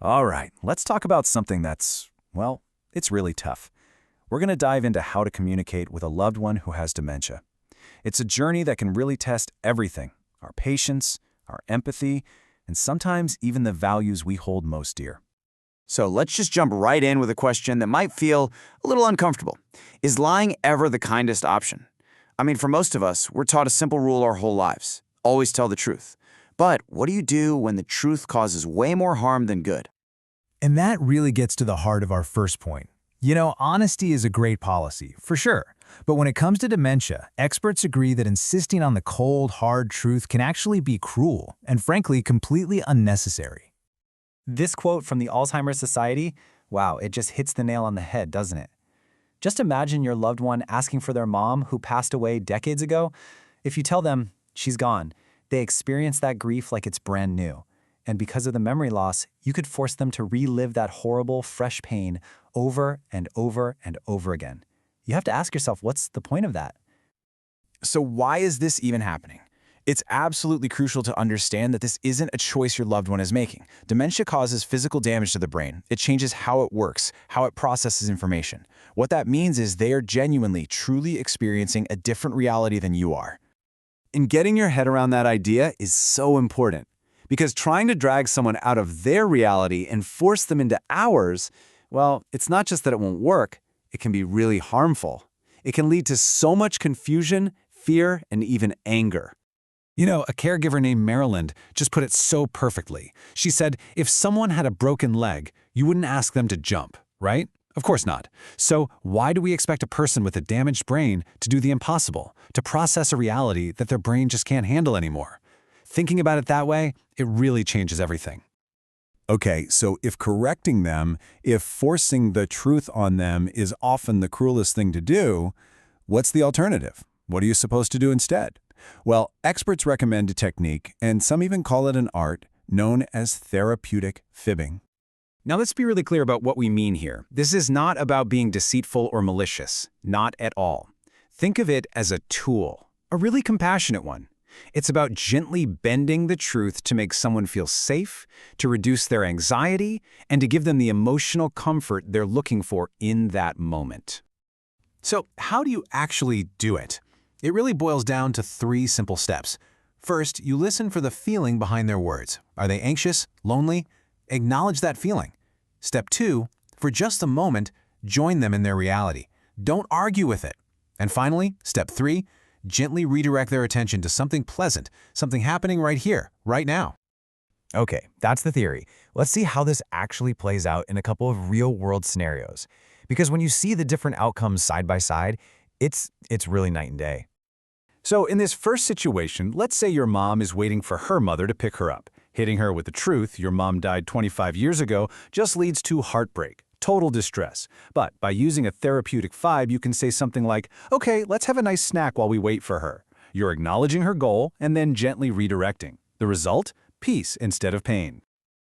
All right, let's talk about something that's, well, it's really tough. We're going to dive into how to communicate with a loved one who has dementia. It's a journey that can really test everything: our patience, our empathy, and sometimes even the values we hold most dear. So let's just jump right in with a question that might feel a little uncomfortable. Is lying ever the kindest option? I mean, for most of us, we're taught a simple rule our whole lives: always tell the truth. But what do you do when the truth causes way more harm than good? And that really gets to the heart of our first point. Honesty is a great policy, for sure. But when it comes to dementia, experts agree that insisting on the cold, hard truth can actually be cruel and, frankly, completely unnecessary. This quote from the Alzheimer Society, wow, it just hits the nail on the head, doesn't it? Just imagine your loved one asking for their mom who passed away decades ago. If you tell them she's gone, they experience that grief like it's brand new. And because of the memory loss, you could force them to relive that horrible, fresh pain over and over and over again. You have to ask yourself, what's the point of that? So why is this even happening? It's absolutely crucial to understand that this isn't a choice your loved one is making. Dementia causes physical damage to the brain. It changes how it works, how it processes information. What that means is they are genuinely, truly experiencing a different reality than you are. And getting your head around that idea is so important, because trying to drag someone out of their reality and force them into ours, well, it's not just that it won't work, it can be really harmful. It can lead to so much confusion, fear, and even anger. A caregiver named Maryland just put it so perfectly. She said, if someone had a broken leg, you wouldn't ask them to jump, right? Of course not. So why do we expect a person with a damaged brain to do the impossible, to process a reality that their brain just can't handle anymore? Thinking about it that way, it really changes everything. Okay, so if correcting them, if forcing the truth on them is often the cruelest thing to do, what's the alternative? What are you supposed to do instead? Well, experts recommend a technique, and some even call it an art, known as therapeutic fibbing. Now let's be really clear about what we mean here. This is not about being deceitful or malicious. Not at all. Think of it as a tool, a really compassionate one. It's about gently bending the truth to make someone feel safe, to reduce their anxiety, and to give them the emotional comfort they're looking for in that moment. So how do you actually do it? It really boils down to 3 simple steps. First, you listen for the feeling behind their words. Are they anxious, lonely? Acknowledge that feeling. Step 2, for just a moment, join them in their reality. Don't argue with it. And finally, step 3, gently redirect their attention to something pleasant, something happening right here, right now. Okay, that's the theory. Let's see how this actually plays out in a couple of real-world scenarios. Because when you see the different outcomes side by side, it's really night and day. So in this first situation, let's say your mom is waiting for her mother to pick her up. Hitting her with the truth, your mom died 25 years ago, just leads to heartbreak, total distress. But by using a therapeutic fibe, you can say something like, okay, let's have a nice snack while we wait for her. You're acknowledging her goal and then gently redirecting. The result? Peace instead of pain.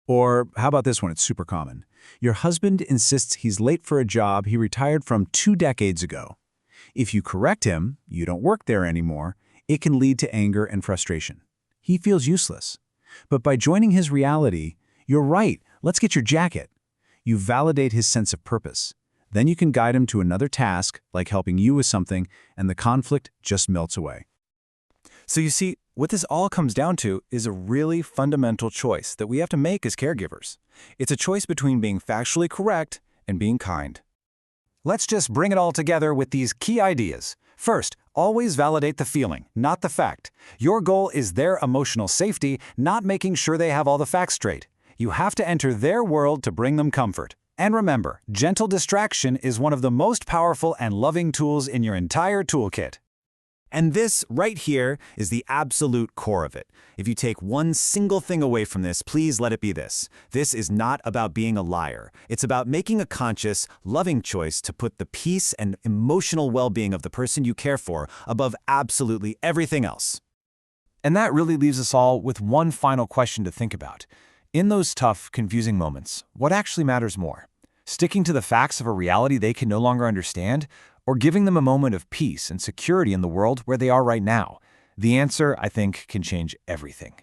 Or how about this one? It's super common. Your husband insists he's late for a job he retired from 2 decades ago. If you correct him, you don't work there anymore, it can lead to anger and frustration. He feels useless. But by joining his reality, you're right, let's get your jacket. You validate his sense of purpose. Then you can guide him to another task, like helping you with something, and the conflict just melts away. So you see, what this all comes down to is a really fundamental choice that we have to make as caregivers. It's a choice between being factually correct and being kind. Let's just bring it all together with these key ideas. First, always validate the feeling, not the fact. Your goal is their emotional safety, not making sure they have all the facts straight. You have to enter their world to bring them comfort. And remember, gentle distraction is one of the most powerful and loving tools in your entire toolkit. And this right here is the absolute core of it. If you take one single thing away from this, please let it be this. This is not about being a liar. It's about making a conscious, loving choice to put the peace and emotional well-being of the person you care for above absolutely everything else. And that really leaves us all with one final question to think about. In those tough, confusing moments, what actually matters more? Sticking to the facts of a reality they can no longer understand, or giving them a moment of peace and security in the world where they are right now? The answer, I think, can change everything.